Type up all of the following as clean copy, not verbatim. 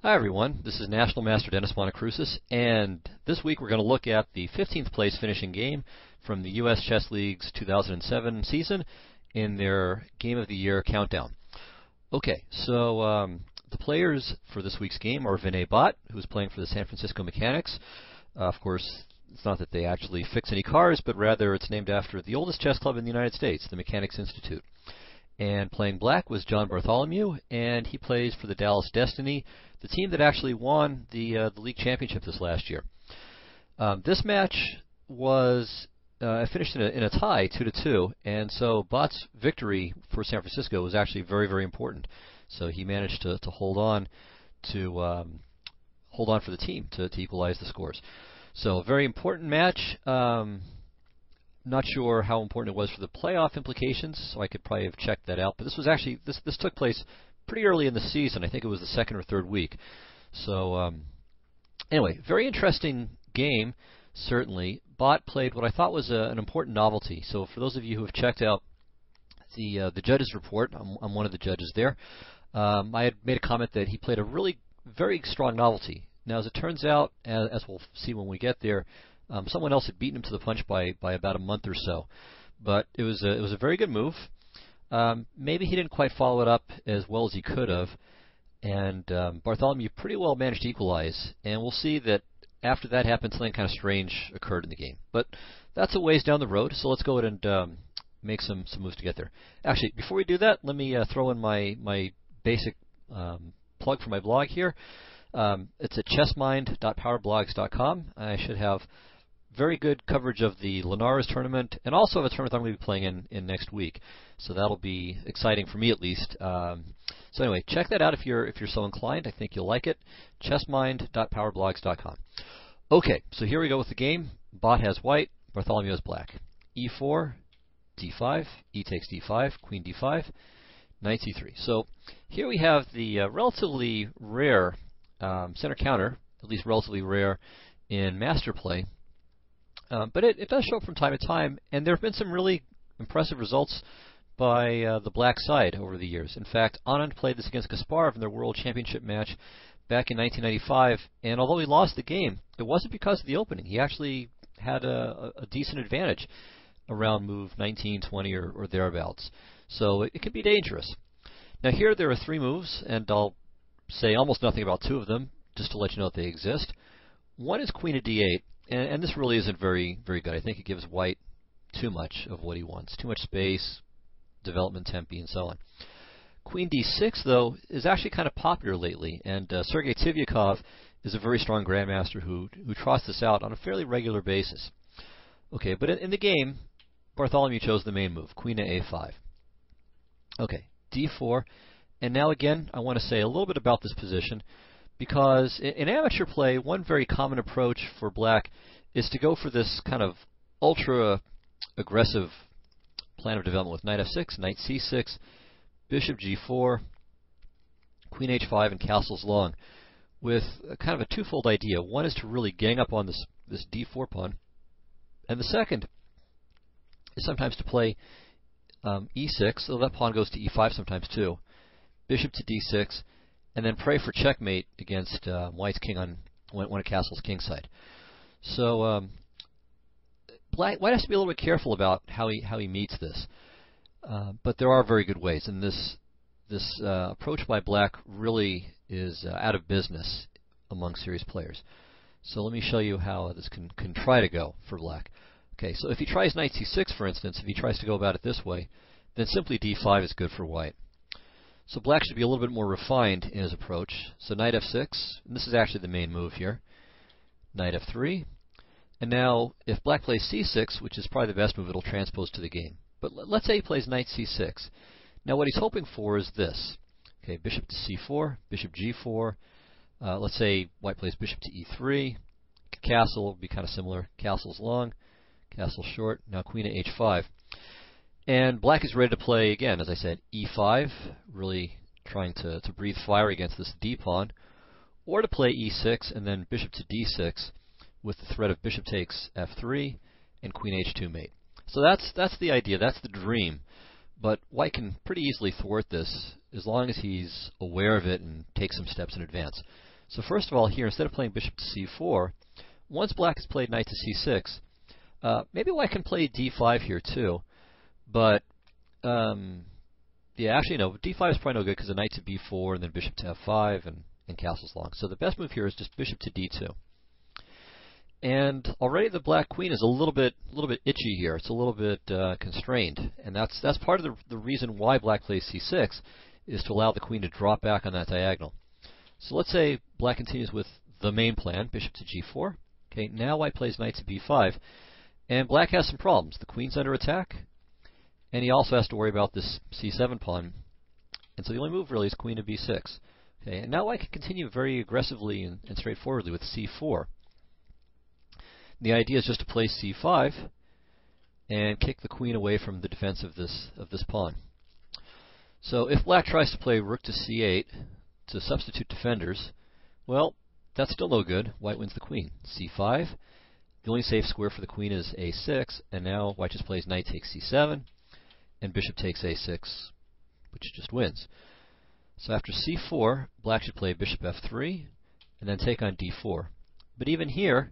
Hi everyone, this is National Master Dennis Monokroussos, and this week we're going to look at the 15th place finishing game from the U.S. Chess League's 2007 season in their Game of the Year countdown. Okay, so the players for this week's game are Vinay Bhat, who's playing for the San Francisco Mechanics. Of course, it's not that they actually fix any cars, but rather it's named after the oldest chess club in the United States, the Mechanics Institute. And playing black was Bhat-Bartholomew, and he plays for the Dallas Destiny, the team that actually won the league championship this last year. This match was finished in a tie, 2-2, and so Bhat's victory for San Francisco was actually very, very important. So he managed to hold on for the team to equalize the scores. So a very important match. Not sure how important it was for the playoff implications, so I could probably have checked that out. But this was actually this took place pretty early in the season. I think it was the second or third week. So anyway, very interesting game. Certainly, Bhat played what I thought was an important novelty. So for those of you who have checked out the judges' report, I'm one of the judges there. I had made a comment that he played a really very strong novelty. Now, as it turns out, as we'll see when we get there, someone else had beaten him to the punch by about a month or so, but it was a very good move. Maybe he didn't quite follow it up as well as he could have, and Bartholomew pretty well managed to equalize. And we'll see that after that happened, something kind of strange occurred in the game. But that's a ways down the road, so let's go ahead and make some moves to get there. Actually, before we do that, let me throw in my basic plug for my blog here. It's at chessmind.powerblogs.com. I should have very good coverage of the Linares tournament, and also of a tournament I'm going to be playing in next week. So that'll be exciting for me, at least. So anyway, check that out if you're so inclined. I think you'll like it. chessmind.powerblogs.com. Okay, so here we go with the game. Bhat has white, Bartholomew has black. E4, D5, E takes D5, Queen D5, Knight C3. So here we have the relatively rare center counter, at least relatively rare in master play. But it does show up from time to time, and there have been some really impressive results by the black side over the years. In fact, Anand played this against Kasparov in their World Championship match back in 1995, and although he lost the game, it wasn't because of the opening. He actually had a decent advantage around move 19, 20, or thereabouts. So it can be dangerous. Now here there are three moves, and I'll say almost nothing about two of them, just to let you know that they exist. One is Queen of D8. And this really isn't very good. I think it gives white too much of what he wants. Too much space, development tempi, and so on. Queen D6, though, is actually kind of popular lately, and Sergei Tivyakov is a very strong grandmaster who trots this out on a fairly regular basis. Okay, but in the game, Bartholomew chose the main move, Queen to A5. Okay, D4, and now again, I want to say a little bit about this position, because in amateur play, one very common approach for black is to go for this kind of ultra-aggressive plan of development with Knight F6, Knight C6, Bishop G4, Queen H5, and castles long, with kind of a twofold idea. One is to really gang up on this D4 pawn, and the second is sometimes to play E6, so that pawn goes to E5 sometimes too, Bishop to D6, and then pray for checkmate against white's king on when a castle's kingside. So white has to be a little bit careful about how he meets this, but there are very good ways, and this approach by black really is out of business among serious players. So let me show you how this can try to go for black. Okay, so if he tries Knight C6, for instance, if he tries to go about it this way, then simply D5 is good for white. So black should be a little bit more refined in his approach. So Knight F6, and this is actually the main move here. Knight F3, and now if black plays C6, which is probably the best move, it'll transpose to the game. But let's say he plays Knight C6. Now what he's hoping for is this. Okay, Bishop to C4, Bishop G4. Let's say white plays Bishop to E3. Castle will be kind of similar. Castle's long, castle short. Now Queen to H5. And black is ready to play, again, as I said, E5, really trying to breathe fire against this D pawn, or to play E6 and then Bishop to D6 with the threat of Bishop takes F3 and Queen H2 mate. So that's the idea, that's the dream. But white can pretty easily thwart this as long as he's aware of it and takes some steps in advance. So first of all here, instead of playing bishop to c4, once black has played knight to c6, maybe white can play d5 here too, but yeah, actually no, d5 is probably no good because the knight to b4 and then bishop to f5 and castles long. So the best move here is just bishop to d2. And already the black queen is a little bit itchy here. It's a little bit constrained, and that's part of the reason why black plays c6 is to allow the queen to drop back on that diagonal. So let's say black continues with the main plan, bishop to g4. Okay, now white plays knight to b5, and black has some problems. The queen's under attack, and he also has to worry about this c7 pawn. And so the only move really is queen to b6. Okay, and now white can continue very aggressively and straightforwardly with c4. The idea is just to play c5 and kick the queen away from the defense of this pawn. So if black tries to play rook to c8 to substitute defenders, well, that's still no good. White wins the queen. c5. The only safe square for the queen is a6, and now white just plays knight takes c7, and bishop takes a6, which just wins. So after c4, black should play bishop f3, and then take on d4. But even here,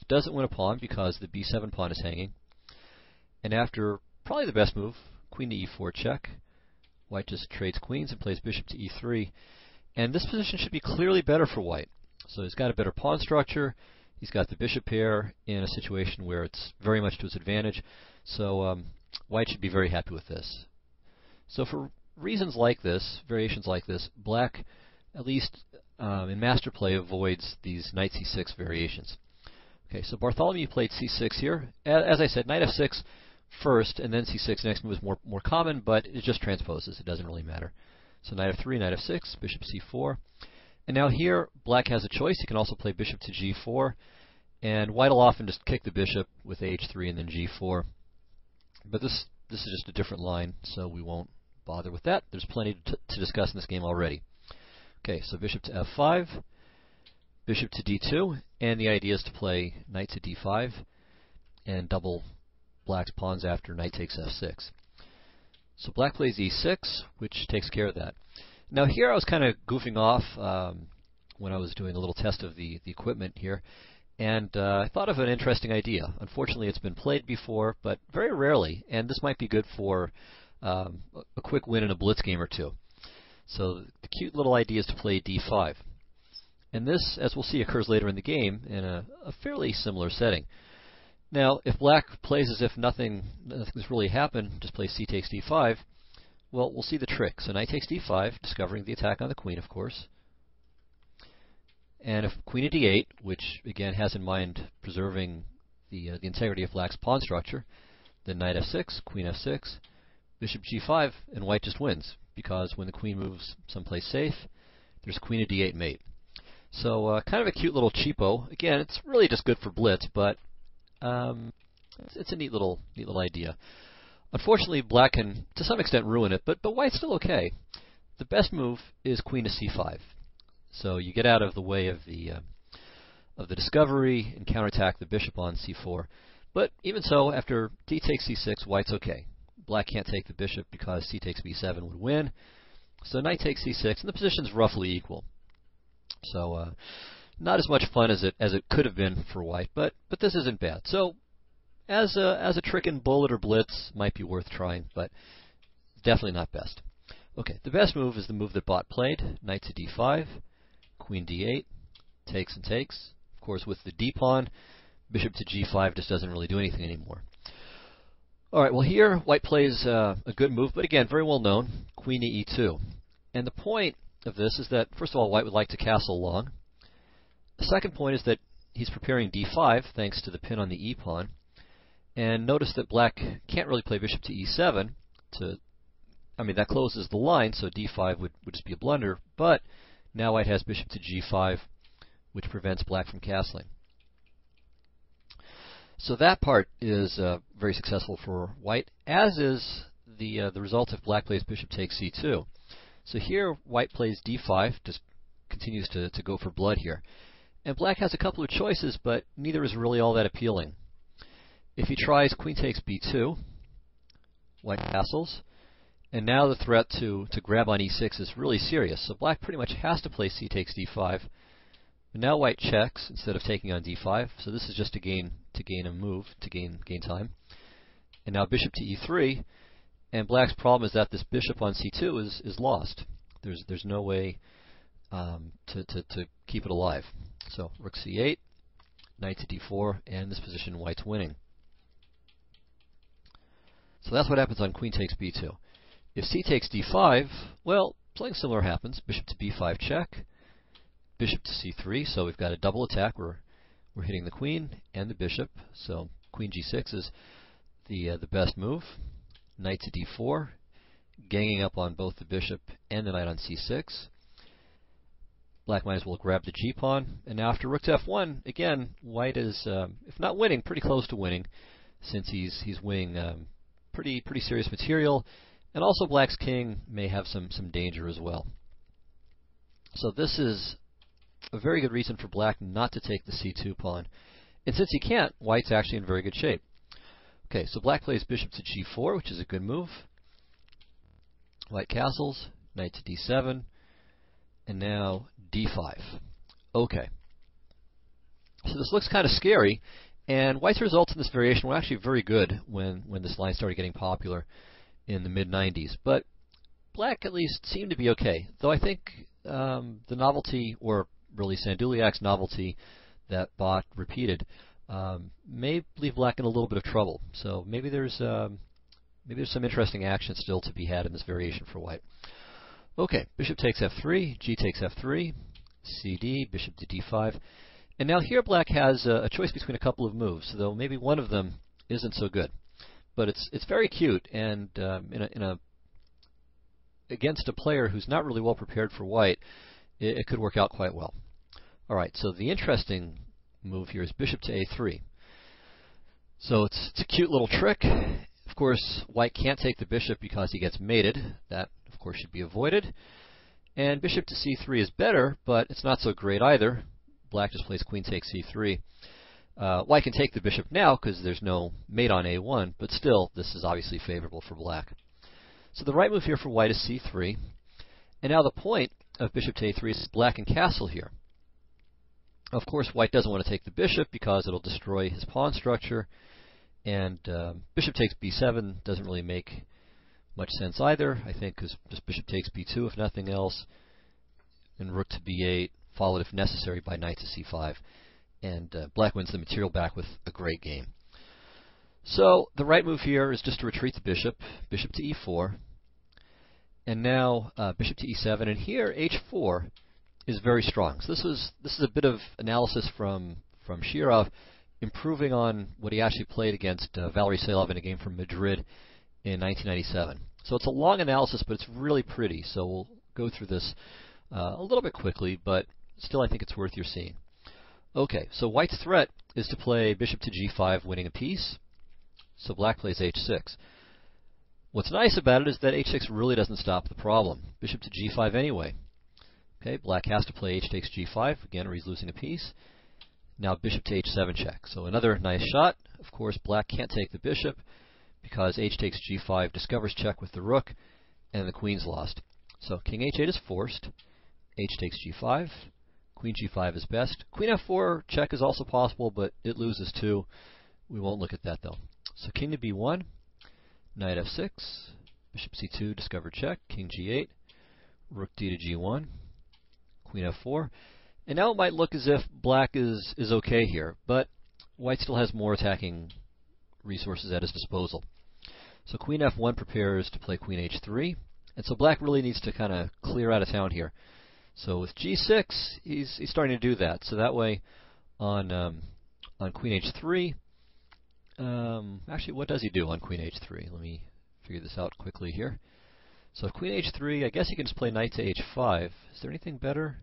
doesn't win a pawn because the b7 pawn is hanging. And after probably the best move, queen to e4 check, white just trades queens and plays bishop to e3. And this position should be clearly better for white. So he's got a better pawn structure. He's got the bishop pair in a situation where it's very much to his advantage. So white should be very happy with this. So for reasons like this, variations like this, black, at least in master play, avoids these knight c6 variations. Okay, so Bartholomew played c6 here. As I said, knight f6 first, and then c6 next move is more common, but it just transposes. It doesn't really matter. So knight f3, knight f6, bishop c4. And now here, black has a choice. He can also play bishop to g4, and white will often just kick the bishop with h3 and then g4. But this is just a different line, so we won't bother with that. There's plenty to discuss in this game already. Okay, so bishop to f5, bishop to d2, and the idea is to play knight to d5 and double black's pawns after knight takes f6. So black plays e6, which takes care of that. Now here I was kind of goofing off when I was doing a little test of the equipment here, and I thought of an interesting idea. Unfortunately, it's been played before, but very rarely, and this might be good for a quick win in a blitz game or two. So the cute little idea is to play d5. And this, as we'll see, occurs later in the game in a fairly similar setting. Now, if black plays as if nothing's really happened, just plays c takes d5, well, we'll see the trick. So knight takes d5, discovering the attack on the queen, of course. And if queen to d8, which again has in mind preserving the integrity of black's pawn structure, then knight f6, queen f6, bishop g5, and white just wins, because when the queen moves someplace safe, there's queen to d8 mate. So kind of a cute little cheapo. Again, it's really just good for blitz, but it's a neat little idea. Unfortunately, black can to some extent ruin it, but white's still okay. The best move is queen to c5. So you get out of the way of the discovery and counterattack the bishop on c4. But even so, after d takes c6, white's okay. Black can't take the bishop because c takes b7 would win. So knight takes c6, and the position's roughly equal. So not as much fun as it could have been for white, but this isn't bad. So as a trick in bullet or blitz, might be worth trying, but definitely not best. Okay, the best move is the move that Bhat played, knight to d5, queen d8, takes and takes. Of course, with the d pawn, bishop to g5 just doesn't really do anything anymore. All right, well here white plays a good move, but again, very well known, queen to e2. And the point of this is that, first of all, white would like to castle long. The second point is that he's preparing d5, thanks to the pin on the e pawn. And notice that black can't really play bishop to e7. That closes the line, so d5 would just be a blunder. But now white has bishop to g5, which prevents black from castling. So that part is very successful for white, as is the result if black plays bishop takes c2. So here, white plays d5, just continues to go for blood here. And black has a couple of choices, but neither is really all that appealing. If he tries queen takes b2, white castles, And now the threat to grab on e6 is really serious. So black pretty much has to play c takes d5. But now white checks instead of taking on d5. So this is just to gain a move, to gain time. And now bishop to e3. And black's problem is that this bishop on c2 is lost. There's no way to keep it alive. So rook c8, knight to d4, and in this position white's winning. So that's what happens on queen takes b2. If c takes d5, well, something similar happens. Bishop to b5 check, bishop to c3, so we've got a double attack. We're hitting the queen and the bishop, so queen g6 is the best move. Knight to d4, ganging up on both the bishop and the knight on c6. Black might as well grab the g-pawn, and now after rook to f1, again, white is, if not winning, pretty close to winning, since he's winning pretty serious material. And also black's king may have some danger as well. So this is a very good reason for black not to take the c2 pawn. And since he can't, white's actually in very good shape. Okay, so black plays bishop to g4, which is a good move. White castles, knight to d7, and now d5. Okay. So this looks kind of scary, and white's results in this variation were actually very good when this line started getting popular in the mid-90s. But black at least seemed to be okay, though I think the novelty, or really Sanduliak's novelty that Bhat repeated, may leave black in a little bit of trouble. So maybe there's some interesting action still to be had in this variation for white. Okay, bishop takes f3, g takes f3, cd, bishop to d5. And now here black has a choice between a couple of moves, though maybe one of them isn't so good. But it's very cute, and against a player who's not really well prepared for white, it could work out quite well. All right, so the interesting move here is bishop to a3. So it's a cute little trick. Of course, white can't take the bishop because he gets mated. That, of course, should be avoided. And bishop to c3 is better, but it's not so great either. Black just plays queen takes c3. White can take the bishop now because there's no mate on a1, but still, this is obviously favorable for black. So the right move here for white is c3. And now the point of bishop to a3 is black can castle here. Of course, white doesn't want to take the bishop because it'll destroy his pawn structure. And bishop takes b7 doesn't really make much sense either, I think, because just bishop takes b2 if nothing else, and rook to b8, followed if necessary by knight to c5. And black wins the material back with a great game. So the right move here is just to retreat the bishop, bishop to e4, and now bishop to e7. And here h4 is very strong. So this is a bit of analysis from Shirov, improving on what he actually played against Valery Salov in a game from Madrid in 1997. So it's a long analysis, but it's really pretty. So we'll go through this a little bit quickly, but still I think it's worth your seeing. Okay, so white's threat is to play bishop to g5, winning a piece. So black plays h6. What's nice about it is that h6 really doesn't stop the problem. Bishop to g5 anyway. Okay, black has to play h takes g5, again, or he's losing a piece. Now bishop to h7 check. So another nice shot. Of course, black can't take the bishop because h takes g5 discovers check with the rook, and the queen's lost. So king h8 is forced. H takes g5. Queen g5 is best. Queen f4 check is also possible, but it loses too. We won't look at that though. So king to b1, knight f6, bishop c2, discover check, king g8, rook d to g1, queen f4. And now it might look as if black is okay here, but white still has more attacking resources at his disposal. So queen f1 prepares to play queen h3, and so black really needs to kind of clear out of town here. So with g6, he's starting to do that. So that way, on queen h3, actually, what does he do on queen h3? Let me figure this out quickly here. So if queen h3, I guess he can just play knight to h5. Is there anything better?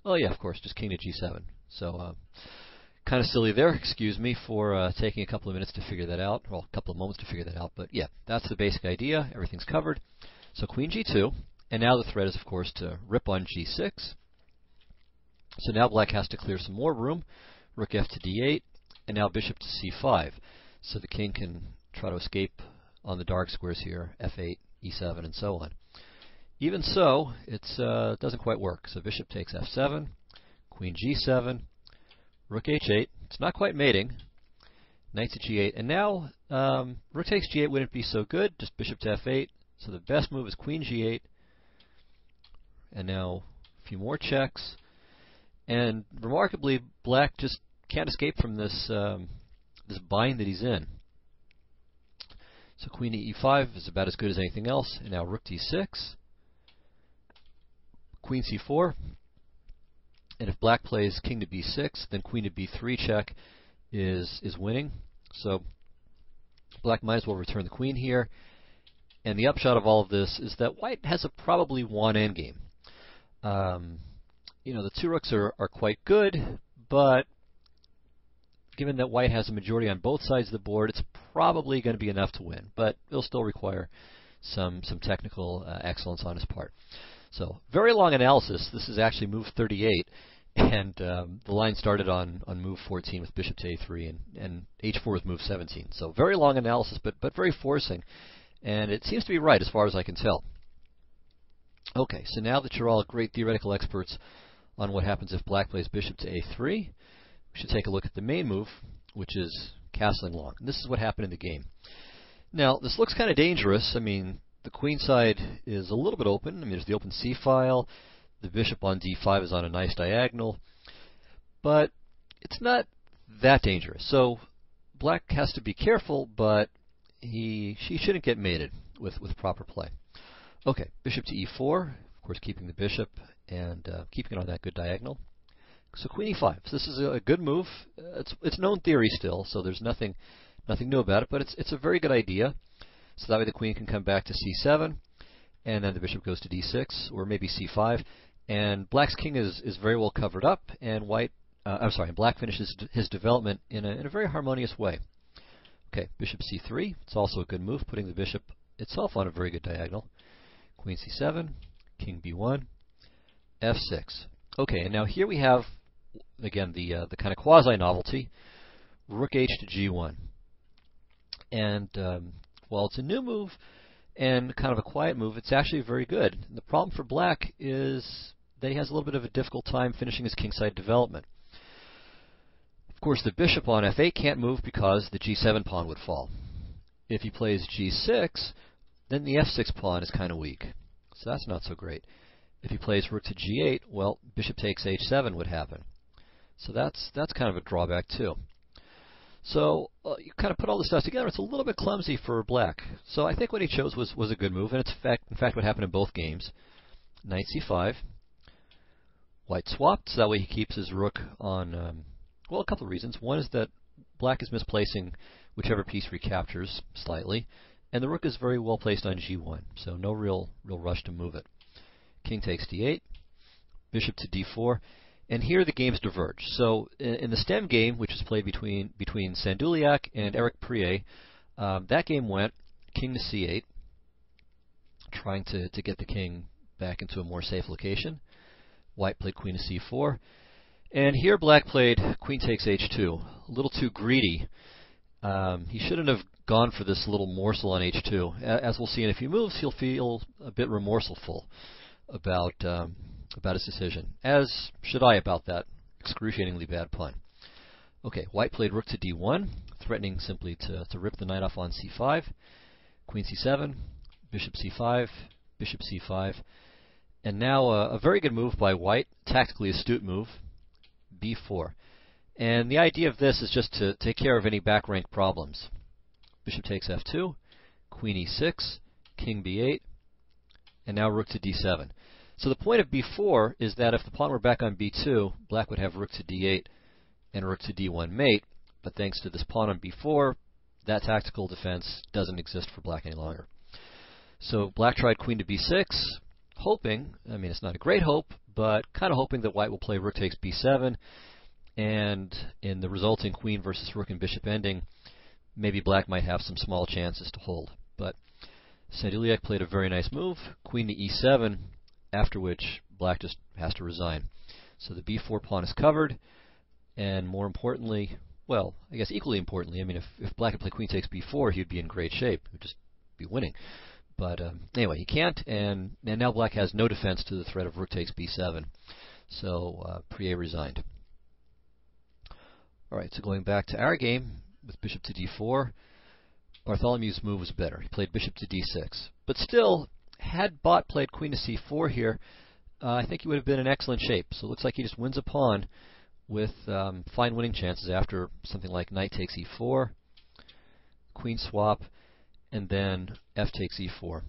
Oh yeah, of course, just king to g7. So kind of silly there. Excuse me for taking a couple of minutes to figure that out. Well, a couple of moments to figure that out. But yeah, that's the basic idea. Everything's covered. So queen g2. And now the threat is, of course, to rip on g6. So now black has to clear some more room. Rook f to d8, and now bishop to c5. So the king can try to escape on the dark squares here, f8, e7, and so on. Even so, it doesn't quite work. So bishop takes f7, queen g7, rook h8. It's not quite mating. Knight to g8, and now rook takes g8 wouldn't be so good. Just bishop to f8. So the best move is queen g8, and now a few more checks. And remarkably, black just can't escape from this this bind that he's in. So queen to e5 is about as good as anything else. And now rook d6, queen c4, and if black plays king to b6, then queen to b3 check is winning. So black might as well return the queen here. And the upshot of all of this is that white has a probably one endgame. The two rooks are quite good, but given that white has a majority on both sides of the board, it's probably going to be enough to win. But it'll still require some technical excellence on his part. So very long analysis. This is actually move 38. And the line started on move 14 with bishop to a3, and h4 with move 17. So very long analysis, but very forcing. And it seems to be right as far as I can tell. Okay, so now that you're all great theoretical experts on what happens if black plays bishop to a3, we should take a look at the main move, which is castling long. And this is what happened in the game. Now, this looks kind of dangerous. I mean, the queen side is a little bit open. I mean, there's the open c file. The bishop on d5 is on a nice diagonal. But it's not that dangerous. So black has to be careful, but she shouldn't get mated with proper play. Okay, bishop to e4, of course keeping the bishop and keeping it on that good diagonal. So queen e5. So this is a good move. It's known theory still, so there's nothing new about it, but it's a very good idea. So that way the queen can come back to c7, and then the bishop goes to d6, or maybe c5, and black's king is very well covered up, and black finishes his development in a very harmonious way. Okay, bishop c3. It's also a good move, putting the bishop itself on a very good diagonal. Queen c7, king b1, f6. Okay, and now here we have, again, the kind of quasi-novelty, rook h to g1. And while it's a new move and kind of a quiet move, it's actually very good. And the problem for black is that he has a little bit of a difficult time finishing his kingside development. Of course, the bishop on f8 can't move because the g7 pawn would fall. If he plays g6, then the f6 pawn is kind of weak. So that's not so great. If he plays rook to g8, well, bishop takes h7 would happen. So that's kind of a drawback too. So you kind of put all this stuff together. It's a little bit clumsy for black. So I think what he chose was a good move, and it's in fact what happened in both games. Knight c5. White swapped, so that way he keeps his rook on, well, a couple of reasons. One is that black is misplacing whichever piece recaptures slightly, and the rook is very well placed on g1, so no real rush to move it. King takes d8, bishop to d4, and here the games diverge. So in the stem game, which was played between Sanduliak and Eric Prier, that game went king to c8, trying to get the king back into a more safe location. White played queen to c4, and here black played queen takes h2, a little too greedy. He shouldn't have gone for this little morsel on h2. As we'll see in a few moves, he'll feel a bit remorseful about his decision, as should I about that excruciatingly bad pawn. Okay, white played rook to d1, threatening simply to rip the knight off on c5, queen c7, bishop c5, bishop c5, and now a very good move by white, tactically astute move, b4. And the idea of this is just to take care of any back rank problems. Bishop takes f2, queen e6, king b8, and now rook to d7. So the point of b4 is that if the pawn were back on b2, black would have rook to d8 and rook to d1 mate, but thanks to this pawn on b4, that tactical defense doesn't exist for black any longer. So black tried queen to b6, hoping, I mean it's not a great hope, but kind of hoping that white will play rook takes b7, and in the resulting queen versus rook and bishop ending, maybe black might have some small chances to hold. But Sanduliak played a very nice move, queen to e7, after which black just has to resign. So the b4 pawn is covered, and more importantly, well, I guess equally importantly, I mean, if black had played queen takes b4, he'd be in great shape. He would just be winning. But anyway, he can't, and now black has no defense to the threat of rook takes b7. So Prie resigned. All right, so going back to our game with bishop to d4, Bartholomew's move was better. He played bishop to d6. But still, had Bhat played queen to c4 here, I think he would have been in excellent shape. So it looks like he just wins a pawn with fine winning chances after something like knight takes e4, queen swap, and then f takes e4.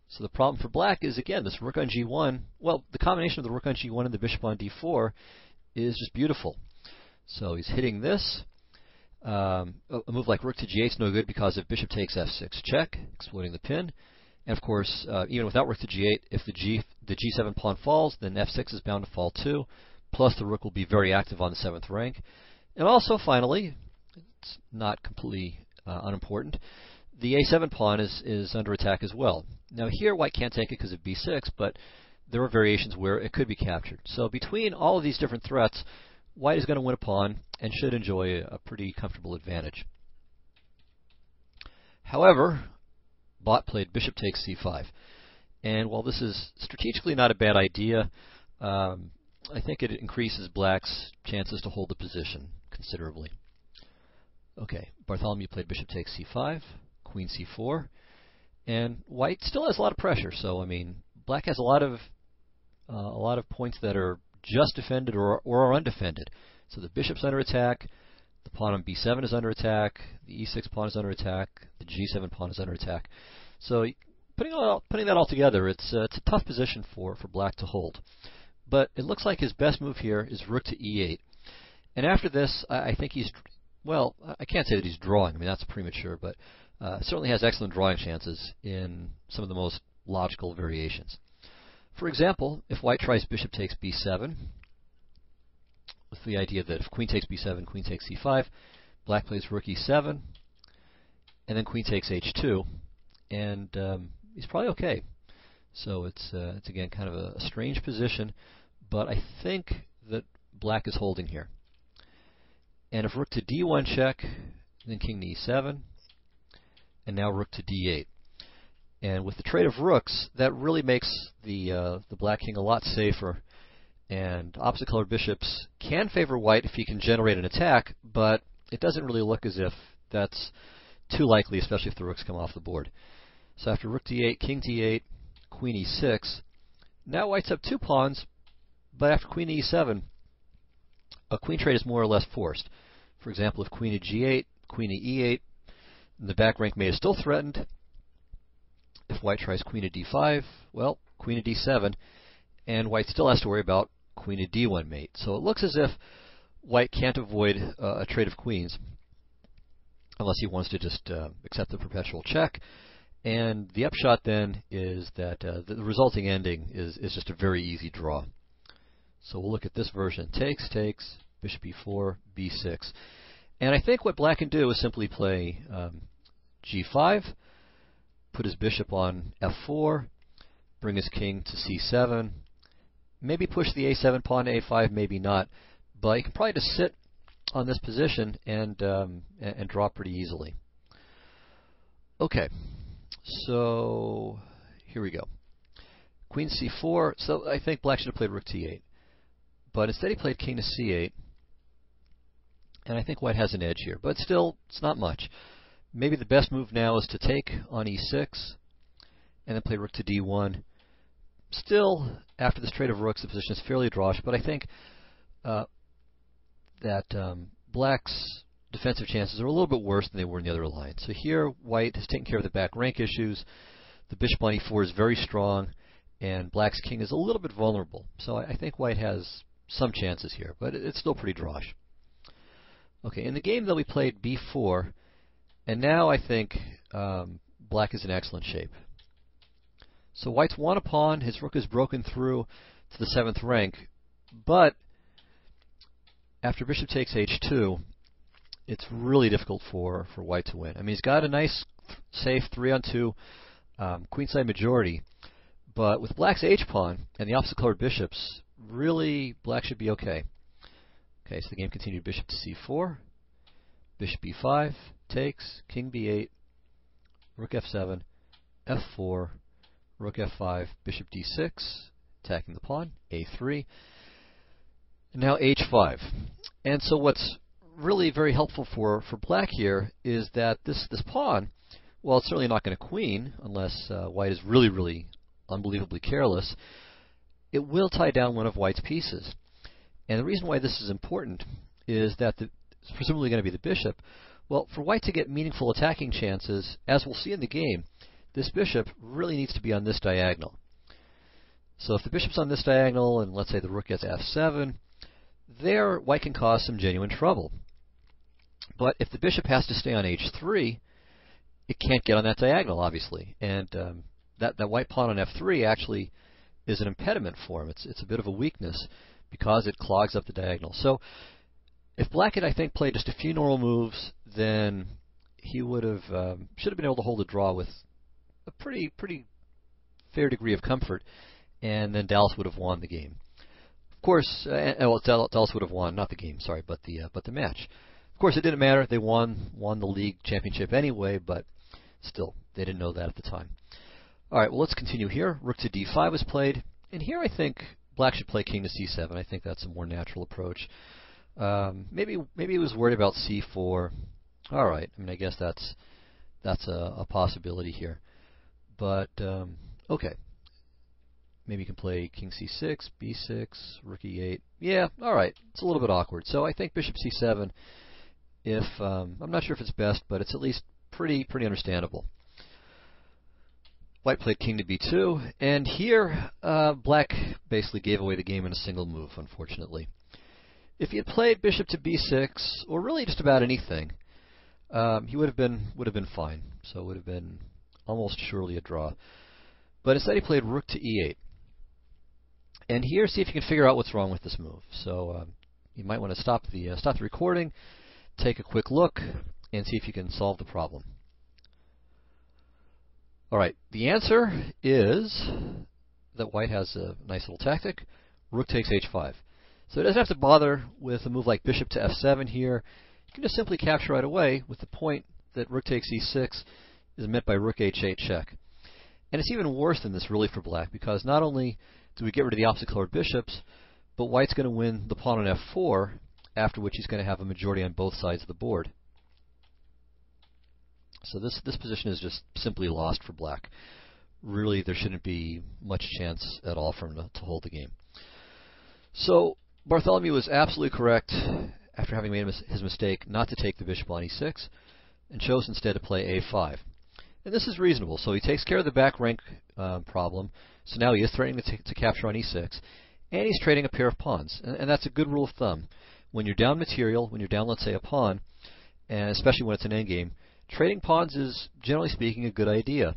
So the problem for black is, again, this rook on g1. Well, the combination of the rook on g1 and the bishop on d4 is just beautiful. So he's hitting this. A move like rook to g8 is no good because if bishop takes f6 check, exploiting the pin. And of course, even without rook to g8, if the g7 pawn falls, then f6 is bound to fall too. Plus the rook will be very active on the 7th rank. And also, finally, it's not completely unimportant, the a7 pawn is under attack as well. Now here, white can't take it because of b6, but there are variations where it could be captured. So between all of these different threats, white is going to win a pawn and should enjoy a pretty comfortable advantage. However, Bhat played bishop takes c5. And while this is strategically not a bad idea, I think it increases black's chances to hold the position considerably. Okay, Bartholomew played bishop takes c5, queen c4, and white still has a lot of pressure. So I mean, black has a lot of points that are just defended or are undefended. So the bishop's under attack, the pawn on b7 is under attack, the e6 pawn is under attack, the g7 pawn is under attack. So putting that all together, it's a tough position for black to hold. But it looks like his best move here is rook to e8. And after this, I think he's, well, I can't say that he's drawing. I mean, that's premature, but certainly has excellent drawing chances in some of the most logical variations. For example, if white tries bishop takes b7, with the idea that if queen takes b7, queen takes c5, black plays rook e7, and then queen takes h2, and he's probably okay. So it's again kind of a strange position, but I think that black is holding here. And if rook to d1 check, then king to e7, and now rook to d8. And with the trade of rooks, that really makes the black king a lot safer. And opposite-colored bishops can favor white if he can generate an attack, but it doesn't really look as if that's too likely, especially if the rooks come off the board. So after rook d8, king d8, queen e6, now white's up 2 pawns, but after queen e7, a queen trade is more or less forced. For example, if queen to g8, queen to e8, the back rank mate is still threatened. If white tries queen to d5, well, queen to d7, and white still has to worry about queen to d1 mate. So it looks as if white can't avoid a trade of queens unless he wants to just accept the perpetual check. And the upshot then is that the resulting ending is just a very easy draw. So we'll look at this version. Takes, bishop e4, b6. And I think what black can do is simply play g5, put his bishop on f4, bring his king to c7, maybe push the a7 pawn to a5, maybe not, but he can probably just sit on this position and draw pretty easily. Okay, so here we go. Queen c4, so I think black should have played rook t8, but instead he played king to c8, and I think white has an edge here, but still, it's not much. Maybe the best move now is to take on e6, and then play rook to d1. Still, after this trade of rooks, the position is fairly drawish, but I think that black's defensive chances are a little bit worse than they were in the other alliance. So here, white has taken care of the back rank issues. The bishop on e4 is very strong, and black's king is a little bit vulnerable. So I think white has some chances here, but it's still pretty drawish. Okay, in the game, though, we played b4, and now I think black is in excellent shape. So white's won a pawn, his rook is broken through to the 7th rank, but after bishop takes h2, it's really difficult for white to win. I mean, he's got a nice, safe 3-on-2 queenside majority, but with black's h-pawn and the opposite-colored bishops, really, black should be okay. Okay, so the game continued bishop to c4, bishop e5, takes, king b8, rook f7, f4, rook f5, bishop d6, attacking the pawn, a3, and now h5. And so what's really very helpful for black here is that this pawn, well, it's certainly not going to queen unless white is really, really unbelievably careless. It will tie down one of white's pieces. And the reason why this is important is that it's presumably going to be the bishop. Well, for white to get meaningful attacking chances, as we'll see in the game, this bishop really needs to be on this diagonal. So if the bishop's on this diagonal, and let's say the rook gets f7, there white can cause some genuine trouble. But if the bishop has to stay on h3, it can't get on that diagonal, obviously. And that white pawn on f3 actually is an impediment for him. It's a bit of a weakness because it clogs up the diagonal. So if black had, I think, played just a few normal moves, then he should have been able to hold a draw with a pretty fair degree of comfort, and then Dallas would have won the game. Of course, Dallas would have won, not the game, sorry, but the match. Of course, it didn't matter. They won the league championship anyway, but still, they didn't know that at the time. All right, well, let's continue here. Rook to d5 was played, and here I think black should play king to c7. I think that's a more natural approach. Maybe he was worried about c4. All right, I mean, I guess that's a possibility here. But okay, maybe you can play king c6, b6, rook e8. Yeah, all right, it's a little bit awkward. So I think bishop c7. I'm not sure if it's best, but it's at least pretty understandable. White played king to b2, and here black basically gave away the game in a single move, unfortunately. If he had played bishop to b6, or really just about anything, he would have been fine. So it would have been almost surely a draw. But instead he played rook to e8. And here, see if you can figure out what's wrong with this move. So you might want to stop the recording, take a quick look, and see if you can solve the problem. All right, the answer is that white has a nice little tactic. Rook takes h5. So it doesn't have to bother with a move like bishop to f7 here. You can just simply capture right away with the point that rook takes e6 is met by rook h8 check. And it's even worse than this really for black, because not only do we get rid of the opposite colored bishops, but white's going to win the pawn on f4, after which he's going to have a majority on both sides of the board. So this position is just simply lost for black. Really, there shouldn't be much chance at all for him to hold the game. So Bartholomew was absolutely correct, after having made his mistake, not to take the bishop on e6, and chose instead to play a5. And this is reasonable. So he takes care of the back rank problem. So now he is threatening to capture on e6, and he's trading a pair of pawns. And that's a good rule of thumb. When you're down material, when you're down, let's say, a pawn, and especially when it's an endgame, trading pawns is, generally speaking, a good idea.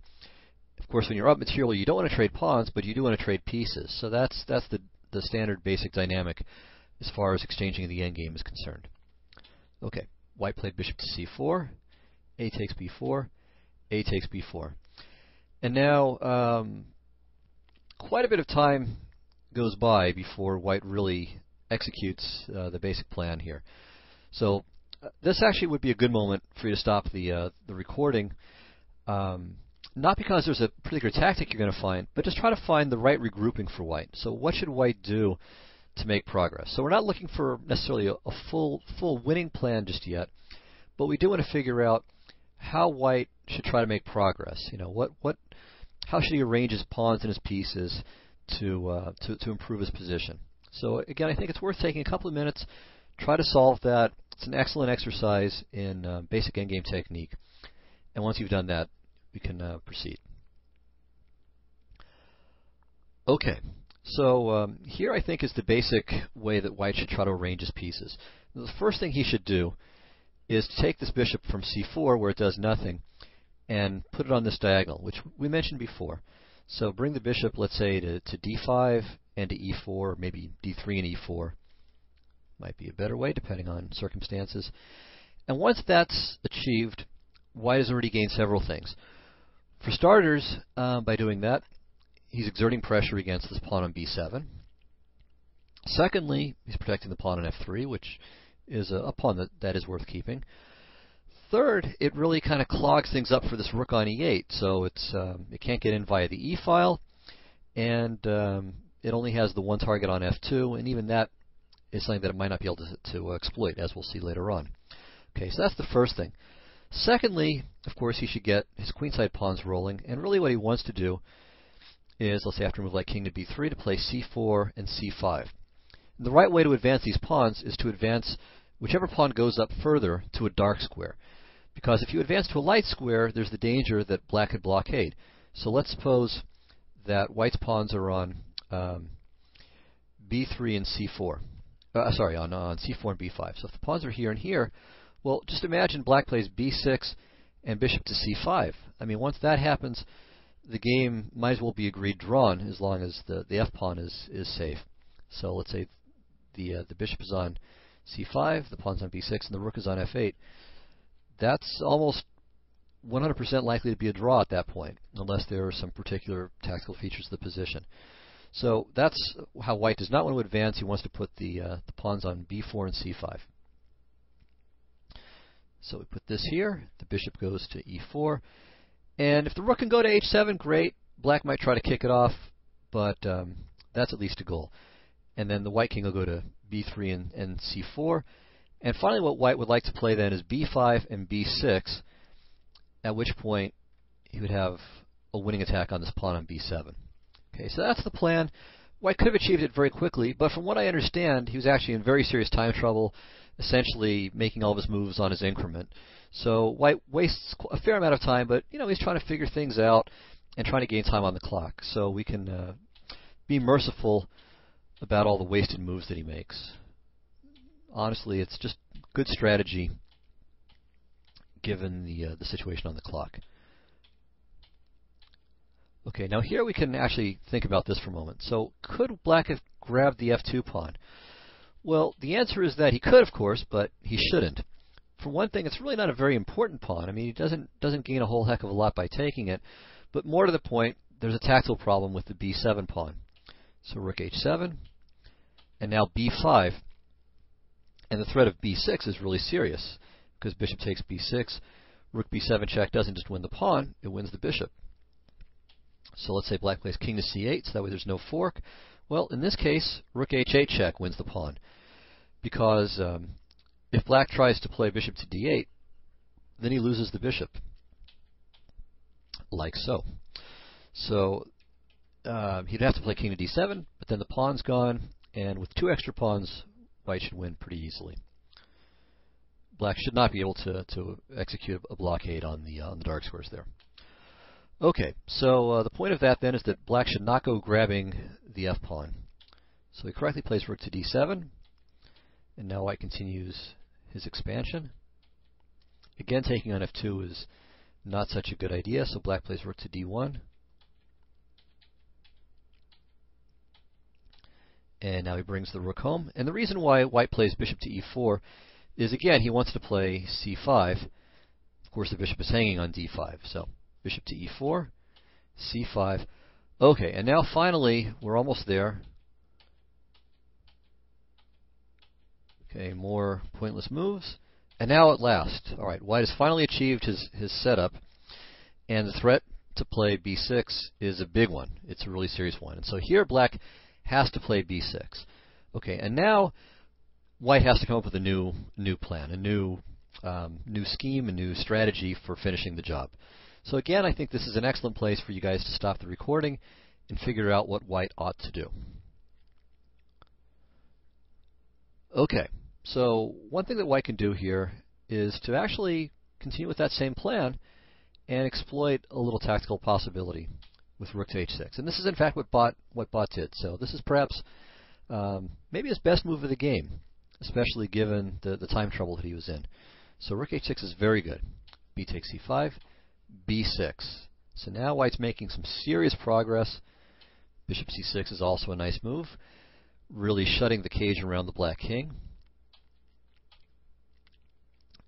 Of course, when you're up material, you don't want to trade pawns, but you do want to trade pieces. So that's the standard basic dynamic as far as exchanging in the endgame is concerned. Okay, white played bishop to c4, a takes b4, a takes b4. And now quite a bit of time goes by before white really executes the basic plan here. So this actually would be a good moment for you to stop the recording, not because there's a particular tactic you're going to find, but just try to find the right regrouping for white. So what should white do to make progress? So we're not looking for necessarily a full winning plan just yet, but we do want to figure out how white should try to make progress. You know, how should he arrange his pawns and his pieces to improve his position? So again, I think it's worth taking a couple of minutes, try to solve that. It's an excellent exercise in basic endgame technique. And once you've done that, we can proceed. Okay, so here I think is the basic way that white should try to arrange his pieces. The first thing he should do is to take this bishop from c4, where it does nothing, and put it on this diagonal, which we mentioned before. So bring the bishop, let's say, to d5 and to e4, or maybe d3 and e4. Might be a better way, depending on circumstances. And once that's achieved, white has already gained several things. For starters, by doing that, he's exerting pressure against this pawn on b7. Secondly, he's protecting the pawn on f3, which is a pawn that is worth keeping. third, it really kind of clogs things up for this rook on e8, so it can't get in via the e file, and it only has the one target on f2, and even that is something that it might not be able to exploit, as we'll see later on. Okay, so that's the first thing. Secondly, of course, he should get his queenside pawns rolling, and really what he wants to do is, let's say after a move like king to b3, to play c4 and c5. And the right way to advance these pawns is to advance whichever pawn goes up further to a dark square. Because if you advance to a light square, there's the danger that black could blockade. So let's suppose that white's pawns are on b3 and c4. On c4 and b5. So if the pawns are here and here, well, just imagine black plays b6 and bishop to c5. I mean, once that happens, the game might as well be agreed drawn, as long as the f pawn is safe. So let's say the bishop is on c5, the pawn's on b6, and the rook is on f8. That's almost 100% likely to be a draw at that point, unless there are some particular tactical features of the position. So that's how white does not want to advance. He wants to put the pawns on b4 and c5. So we put this here. The bishop goes to e4. And if the rook can go to h7, great. Black might try to kick it off, but that's at least a goal. And then the white king will go to b3 and c4. And finally, what white would like to play then is b5 and b6, at which point he would have a winning attack on this pawn on b7. Okay, so that's the plan. White could have achieved it very quickly, but from what I understand, he was actually in very serious time trouble, essentially making all of his moves on his increment. So white wastes a fair amount of time, but he's trying to figure things out and trying to gain time on the clock. So we can be merciful about all the wasted moves that he makes. Honestly, it's just good strategy given the situation on the clock. Okay, now here we can actually think about this for a moment. So could black have grabbed the f2 pawn? Well, the answer is that he could, of course, but he shouldn't. For one thing, it's really not a very important pawn. I mean, he doesn't gain a whole heck of a lot by taking it. But more to the point, there's a tactile problem with the b7 pawn. So rook h7, and now b5. And the threat of b6 is really serious, because bishop takes b6, rook b7 check doesn't just win the pawn, it wins the bishop. So let's say black plays king to c8, so that way there's no fork. Well, in this case, rook h8 check wins the pawn, because if black tries to play bishop to d8, then he loses the bishop, like so. So he'd have to play king to d7, but then the pawn's gone, and with two extra pawns, white should win pretty easily. Black should not be able to execute a blockade on the dark squares there. Okay, so the point of that then is that black should not go grabbing the f pawn. So he correctly plays rook to d7, and now white continues his expansion. Again, taking on f2 is not such a good idea, so black plays rook to d1. And now he brings the rook home. And the reason why white plays bishop to e4 is, again, he wants to play c5. Of course, the bishop is hanging on d5. So bishop to e4, c5. Okay, and now finally, we're almost there. Okay, more pointless moves. And now at last, all right, white has finally achieved his setup. And the threat to play b6 is a big one. It's a really serious one. And so here, black has to play b6. Okay, and now white has to come up with a new plan, a new scheme, a new strategy for finishing the job. So again, I think this is an excellent place for you guys to stop the recording and figure out what white ought to do. Okay, so one thing that white can do here is to actually continue with that same plan and exploit a little tactical possibility with rook to h6. And this is in fact what Bhat did. So this is perhaps maybe his best move of the game, especially given the time trouble that he was in. So rook h6 is very good. B takes c5, b6. So now white's making some serious progress. Bishop c6 is also a nice move, really shutting the cage around the black king.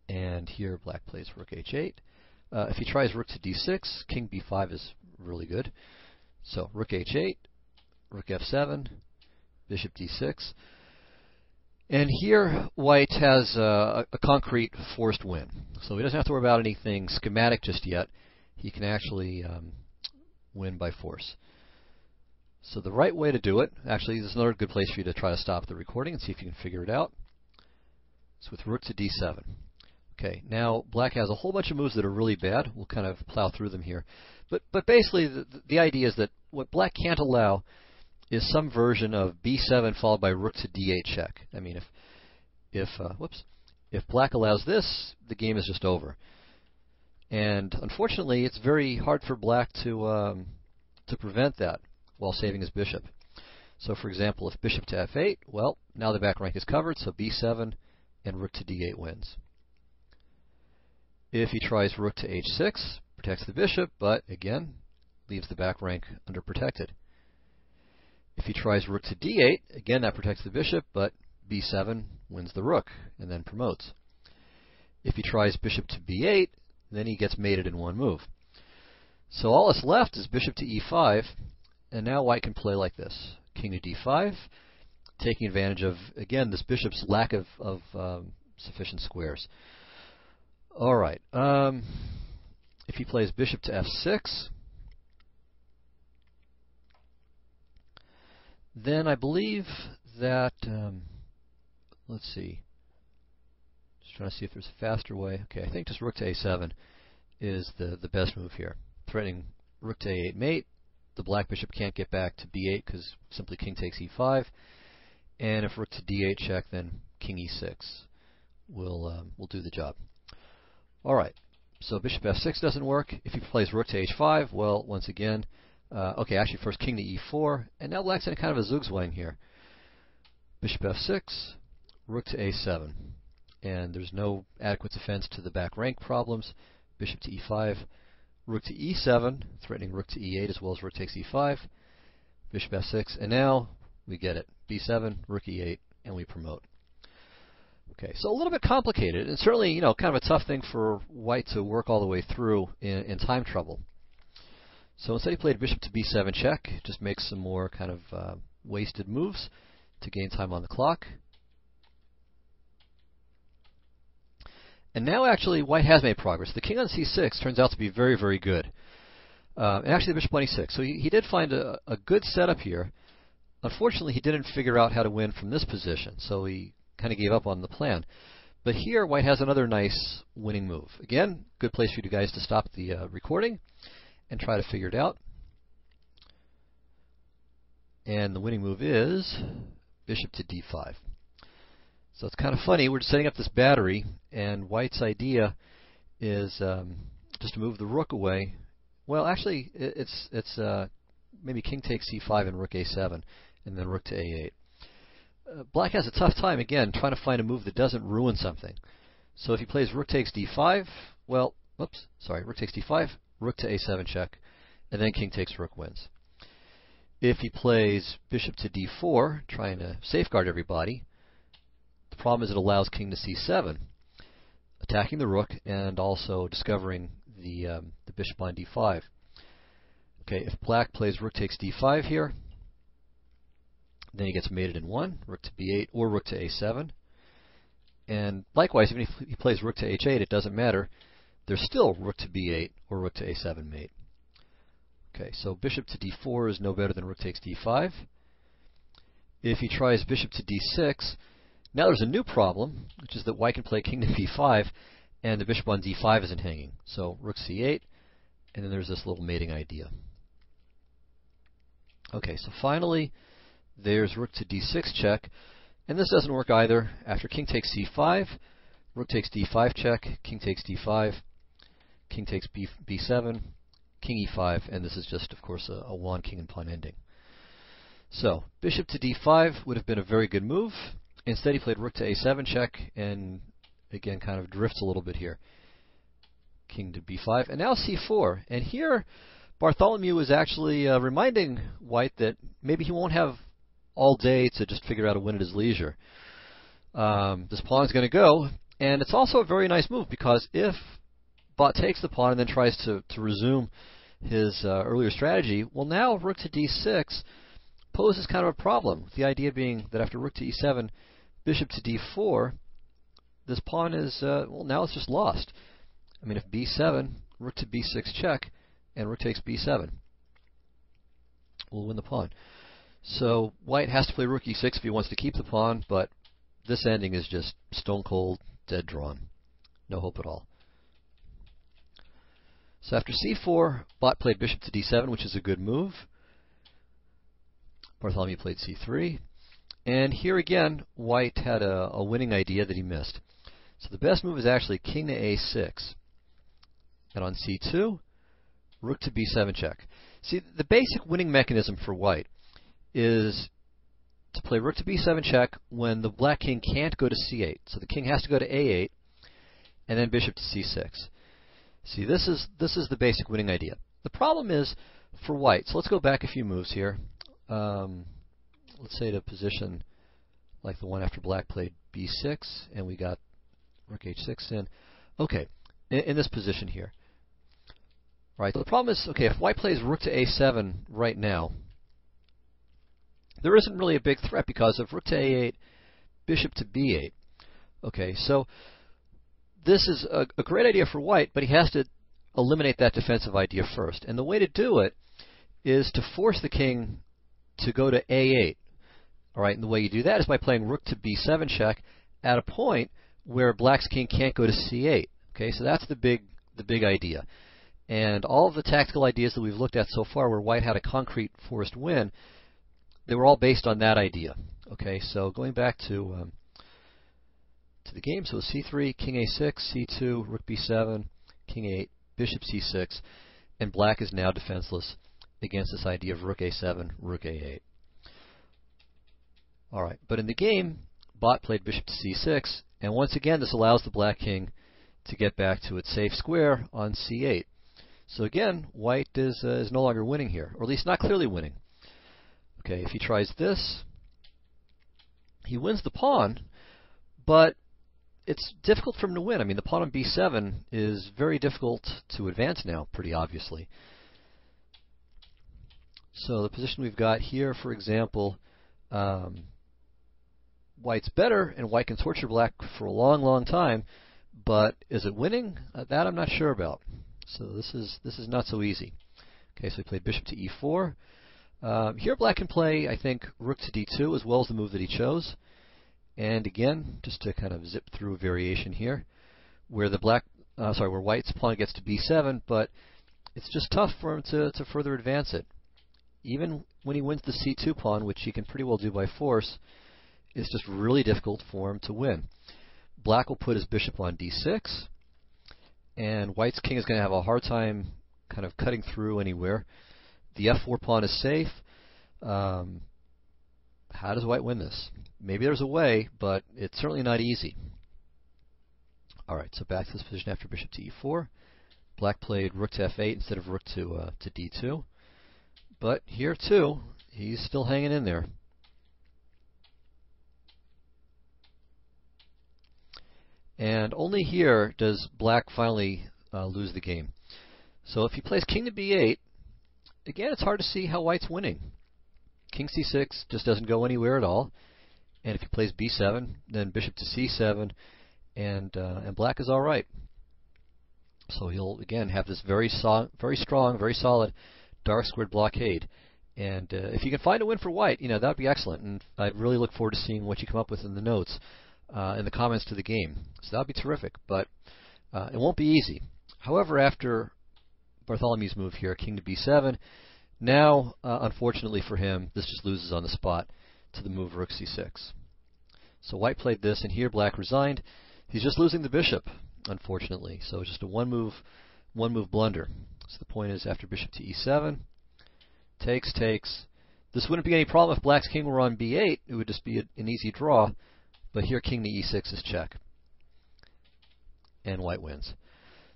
And here black plays rook h8. If he tries rook to d6, king b5 is really good. So rook h8, rook f7, bishop d6. And here, white has a concrete forced win. So he doesn't have to worry about anything schematic just yet. He can actually win by force. So the right way to do it, actually, this is another good place for you to try to stop the recording and see if you can figure it out. It's with rook to d7. Okay, now black has a whole bunch of moves that are really bad. We'll kind of plow through them here. But basically, the idea is that what black can't allow is some version of b7 followed by rook to d8 check. I mean, if black allows this, the game is just over. And unfortunately, it's very hard for black to prevent that while saving his bishop. So, for example, if bishop to f8, well, now the back rank is covered, so b7 and rook to d8 wins. If he tries rook to h6, protects the bishop, but again, leaves the back rank underprotected. If he tries rook to d8, again that protects the bishop, but b7 wins the rook and then promotes. If he tries bishop to b8, then he gets mated in one move. So all that's left is bishop to e5, and now white can play like this. King to d5, taking advantage of, again, this bishop's lack of sufficient squares. All right. If he plays bishop to f6, then I believe that, let's see. Just trying to see if there's a faster way. Okay, I think just rook to a7 is the best move here. Threatening rook to a8 mate. The black bishop can't get back to b8 because simply king takes e5. And if rook to d8 check, then king e6 will do the job. All right, so bishop f6 doesn't work. If he plays rook to h5, well, once again, okay, actually first king to e4, and now black's in kind of a zugzwang here. Bishop f6, rook to a7, and there's no adequate defense to the back rank problems. Bishop to e5, rook to e7, threatening rook to e8 as well as rook takes e5. Bishop f6, and now we get it. b7, rook e8, and we promote. Okay, so a little bit complicated, and certainly, kind of a tough thing for white to work all the way through in time trouble. So instead he played bishop to b7 check, just makes some more kind of wasted moves to gain time on the clock. And now actually white has made progress. The king on c6 turns out to be very, very good. And actually the bishop on e6. So he did find a good setup here. Unfortunately, he didn't figure out how to win from this position, so he kind of gave up on the plan. But here, white has another nice winning move. Again, good place for you guys to stop the recording and try to figure it out. And the winning move is bishop to d5. So it's kind of funny. We're setting up this battery, and white's idea is just to move the rook away. Well, actually, it's maybe king takes c5 and rook a7, and then rook to a8. Black has a tough time, again, trying to find a move that doesn't ruin something. So if he plays rook takes d5, well, rook takes d5, rook to a7 check, and then king takes rook wins. If he plays bishop to d4, trying to safeguard everybody, the problem is it allows king to c7, attacking the rook and also discovering the bishop on d5. Okay, if black plays rook takes d5 here, then he gets mated in one, rook to b8 or rook to a7. And likewise, even if he plays rook to h8, it doesn't matter. There's still rook to b8 or rook to a7 mate. Okay, so bishop to d4 is no better than rook takes d5. If he tries bishop to d6, now there's a new problem, which is that white can play king to b5, and the bishop on d5 isn't hanging. So rook c8, and then there's this little mating idea. Okay, so finally, there's rook to d6 check, and this doesn't work either. After king takes c5, rook takes d5 check, king takes d5, king takes b7, king e5, and this is just, of course, a one king and pawn ending. So, bishop to d5 would have been a very good move. Instead, he played rook to a7 check, and again, kind of drifts a little bit here. King to b5, and now c4. And here, Bartholomew is actually reminding white that maybe he won't have all day to just figure out a win at his leisure. This pawn is going to go, and it's also a very nice move because if Bhat takes the pawn and then tries to resume his earlier strategy, well, now rook to d6 poses kind of a problem. The idea being that after rook to e7, bishop to d4, this pawn is, well, now it's just lost. I mean, if b7, rook to b6 check, and rook takes b7, we'll win the pawn. So white has to play rook e6 if he wants to keep the pawn, but this ending is just stone cold, dead drawn. No hope at all. So after c4, Bhat played bishop to d7, which is a good move. Bartholomew played c3. And here again, white had a winning idea that he missed. So the best move is actually king to a6. And on c2, rook to b7 check. See, the basic winning mechanism for white is to play rook to b7 check when the black king can't go to c8. So the king has to go to a8, and then bishop to c6. See, this is the basic winning idea. The problem is for white. So let's go back a few moves here. Let's say to a position like the one after black played b6, and we got rook h6 in. Okay, in this position here. All right, so the problem is, okay, if white plays rook to a7 right now, there isn't really a big threat because of rook to a8, bishop to b8. Okay, so this is a great idea for white, but he has to eliminate that defensive idea first. And the way to do it is to force the king to go to a8. All right, and the way you do that is by playing rook to b7 check at a point where black's king can't go to c8. Okay, so that's the big idea. And all of the tactical ideas that we've looked at so far where white had a concrete forced win, they were all based on that idea. Okay, so going back to the game, so c3, king a6, c2, rook b7, king a8, bishop c6, and black is now defenseless against this idea of rook a7, rook a8. All right, but in the game, Bhat played bishop to c6, and once again, this allows the black king to get back to its safe square on c8. So again, white is no longer winning here, or at least not clearly winning. Okay, if he tries this, he wins the pawn, but it's difficult for him to win. I mean, the pawn on b7 is very difficult to advance now, pretty obviously. So the position we've got here, for example, white's better, and white can torture black for a long, long time, but is it winning? That I'm not sure about. So this is not so easy. Okay, so we played bishop to e4. Here black can play, I think, rook to d2 as well as the move that he chose. And again, just to kind of zip through a variation here, where where white's pawn gets to b7, but it's just tough for him to further advance it. Even when he wins the c2 pawn, which he can pretty well do by force, it's just really difficult for him to win. Black will put his bishop on d6, and white's king is going to have a hard time kind of cutting through anywhere. The f4 pawn is safe. How does white win this? Maybe there's a way, but it's certainly not easy. All right, so back to this position after bishop to e4. Black played rook to f8 instead of rook to d2. But here, too, he's still hanging in there. And only here does black finally lose the game. So if he plays king to b8, again, it's hard to see how white's winning. King c6 just doesn't go anywhere at all. And if he plays b7, then bishop to c7, and black is all right. So he'll, again, have this very strong, very solid dark squared blockade. And if you can find a win for white, that would be excellent. And I really look forward to seeing what you come up with in the notes, in the comments to the game. So that would be terrific, but it won't be easy. However, after Bartholomew's move here, king to b7, now, unfortunately for him, this just loses on the spot to the move rook c6. So white played this, and here black resigned. He's just losing the bishop, unfortunately. So it's just a one move blunder. So the point is, after bishop to e7, takes. This wouldn't be any problem if black's king were on b8. It would just be an easy draw. But here king to e6 is check, and white wins.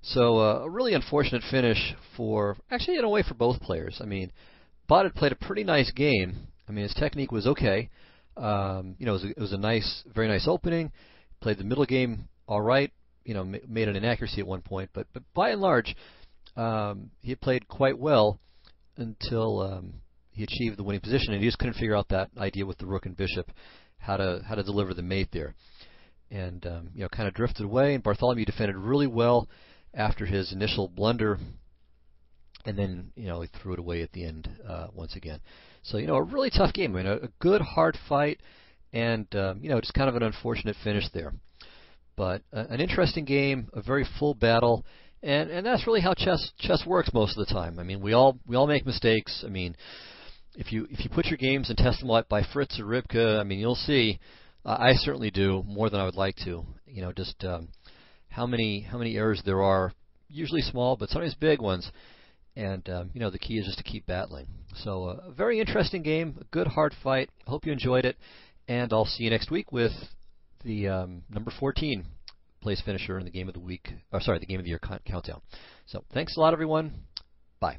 So a really unfortunate finish for, actually in a way, for both players. I mean, Bhat had played a pretty nice game. I mean, his technique was okay. It was a very nice opening. Played the middle game all right. Made an inaccuracy at one point, but by and large, he had played quite well until he achieved the winning position, and he just couldn't figure out that idea with the rook and bishop, how to deliver the mate there. And kind of drifted away, and Bartholomew defended really well after his initial blunder, and then he threw it away at the end once again. So a really tough game. I mean, a good hard fight, and just kind of an unfortunate finish there. But an interesting game, a very full battle, and that's really how chess works most of the time. I mean, we all make mistakes. I mean, if you put your games and test them out by Fritz or Ribka, I mean, you'll see. I certainly do, more than I would like to. Just how many errors there are, usually small, but sometimes big ones. And the key is just to keep battling. So a very interesting game, a good hard fight. I hope you enjoyed it, and I'll see you next week with the number 14 place finisher in the game of the week. The game of the year countdown. So thanks a lot, everyone. Bye.